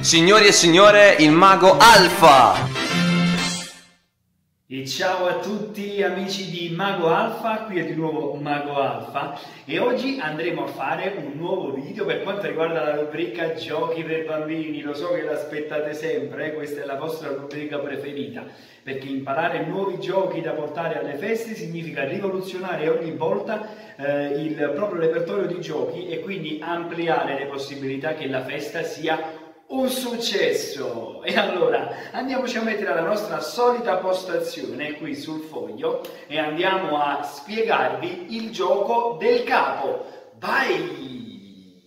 Signori e signore, il mago Alfa! E ciao a tutti amici di Mago Alfa, qui è di nuovo Mago Alfa e oggi andremo a fare un nuovo video per quanto riguarda la rubrica giochi per bambini. Lo so che l'aspettate sempre, questa è la vostra rubrica preferita, perché imparare nuovi giochi da portare alle feste significa rivoluzionare ogni volta il proprio repertorio di giochi e quindi ampliare le possibilità che la festa sia un successo. E allora andiamoci a mettere la nostra solita postazione qui sul foglio e andiamo a spiegarvi il gioco del capo. Vai!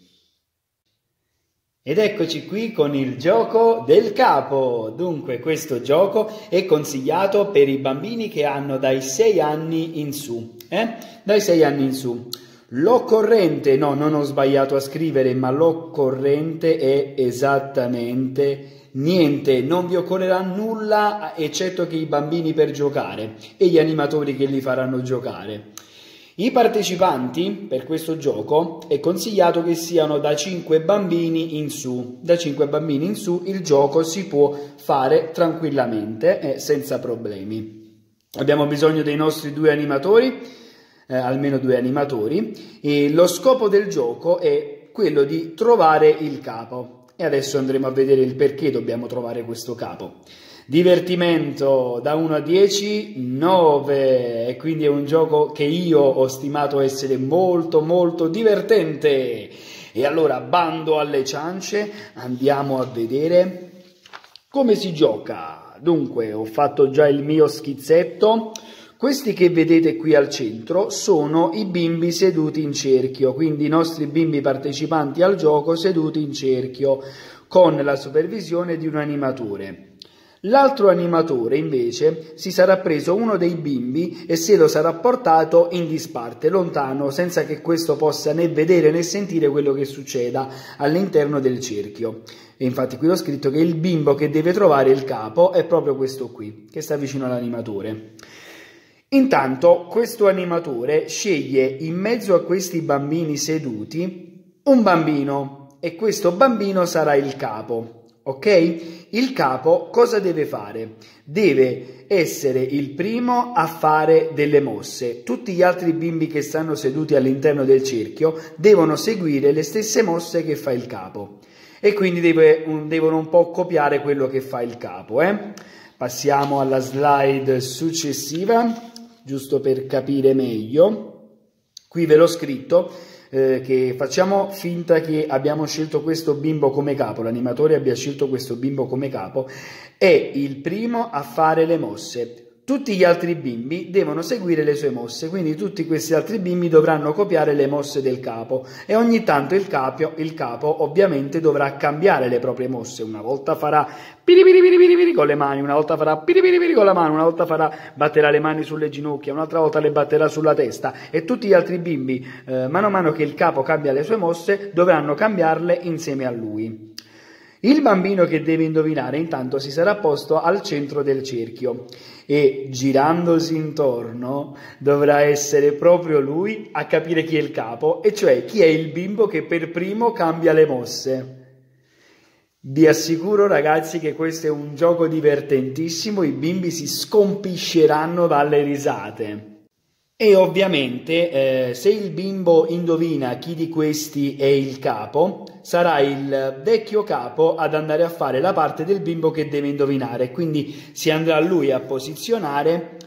Ed eccoci qui con il gioco del capo. Dunque, questo gioco è consigliato per i bambini che hanno dai 6 anni in su, dai 6 anni in su. L'occorrente, no, non ho sbagliato a scrivere, ma l'occorrente è esattamente niente, non vi occorrerà nulla eccetto che i bambini per giocare e gli animatori che li faranno giocare. I partecipanti per questo gioco è consigliato che siano da 5 bambini in su. Da 5 bambini in su il gioco si può fare tranquillamente e senza problemi. Abbiamo bisogno dei nostri 2 animatori. Almeno 2 animatori, e lo scopo del gioco è quello di trovare il capo e adesso andremo a vedere il perché dobbiamo trovare questo capo. Divertimento da 1 a 10, 9, e quindi è un gioco che io ho stimato essere molto divertente. E allora, bando alle ciance, andiamo a vedere come si gioca. Dunque, ho fatto già il mio schizzetto. Questi che vedete qui al centro sono i bimbi seduti in cerchio, quindi i nostri bimbi partecipanti al gioco seduti in cerchio con la supervisione di un animatore. L'altro animatore invece si sarà preso uno dei bimbi e se lo sarà portato in disparte, lontano, senza che questo possa né vedere né sentire quello che succeda all'interno del cerchio. E infatti qui ho scritto che il bimbo che deve trovare il capo è proprio questo qui, che sta vicino all'animatore. Intanto questo animatore sceglie in mezzo a questi bambini seduti un bambino e questo bambino sarà il capo, ok? Il capo cosa deve fare? Deve essere il primo a fare delle mosse. Tutti gli altri bimbi che stanno seduti all'interno del cerchio devono seguire le stesse mosse che fa il capo e quindi devono un po' copiare quello che fa il capo. Passiamo alla slide successiva. Giusto per capire meglio, qui ve l'ho scritto che facciamo finta che abbiamo scelto questo bimbo come capo, l'animatore abbia scelto questo bimbo come capo, è il primo a fare le mosse. Tutti gli altri bimbi devono seguire le sue mosse, quindi tutti questi altri bimbi dovranno copiare le mosse del capo e ogni tanto il capo ovviamente dovrà cambiare le proprie mosse. Una volta farà piripiripiripiri con le mani, una volta farà piripiripiri con la mano, una volta batterà le mani sulle ginocchia, un'altra volta le batterà sulla testa e tutti gli altri bimbi, mano a mano che il capo cambia le sue mosse, dovranno cambiarle insieme a lui. Il bambino che deve indovinare intanto si sarà posto al centro del cerchio e girandosi intorno dovrà essere proprio lui a capire chi è il capo, e cioè chi è il bimbo che per primo cambia le mosse. Vi assicuro ragazzi che questo è un gioco divertentissimo, i bimbi si scompisceranno dalle risate. E ovviamente se il bimbo indovina chi di questi è il capo, sarà il vecchio capo ad andare a fare la parte del bimbo che deve indovinare, quindi si andrà lui a posizionare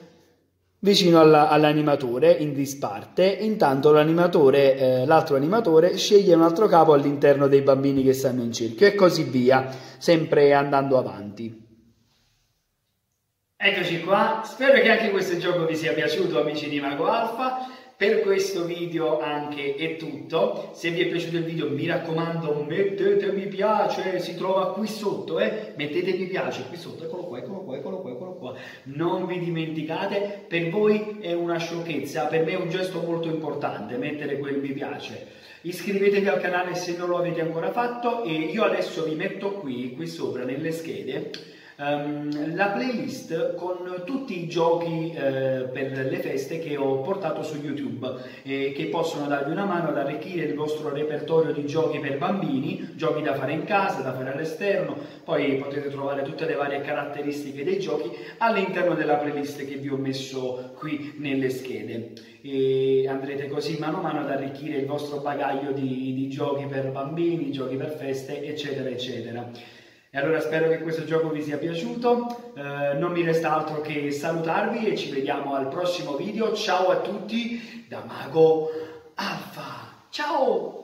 vicino all'animatore in disparte, intanto l'altro animatore sceglie un altro capo all'interno dei bambini che stanno in cerchio e così via, sempre andando avanti. Eccoci qua, spero che anche questo gioco vi sia piaciuto amici di Mago Alfa. Per questo video anche è tutto. Se vi è piaciuto il video mi raccomando mettete mi piace, si trova qui sotto, mettete mi piace qui sotto, eccolo qua, eccolo qua, eccolo qua, eccolo qua. Non vi dimenticate, per voi è una sciocchezza, per me è un gesto molto importante mettere quel mi piace. Iscrivetevi al canale se non lo avete ancora fatto e io adesso vi metto qui sopra nelle schede la playlist con tutti i giochi per le feste che ho portato su YouTube e che possono darvi una mano ad arricchire il vostro repertorio di giochi per bambini, giochi da fare in casa, da fare all'esterno. Poi potete trovare tutte le varie caratteristiche dei giochi all'interno della playlist che vi ho messo qui nelle schede, e andrete così mano a mano ad arricchire il vostro bagaglio di giochi per bambini, giochi per feste, eccetera eccetera. E allora spero che questo gioco vi sia piaciuto, non mi resta altro che salutarvi e ci vediamo al prossimo video. Ciao a tutti da Mago Alfa, ciao!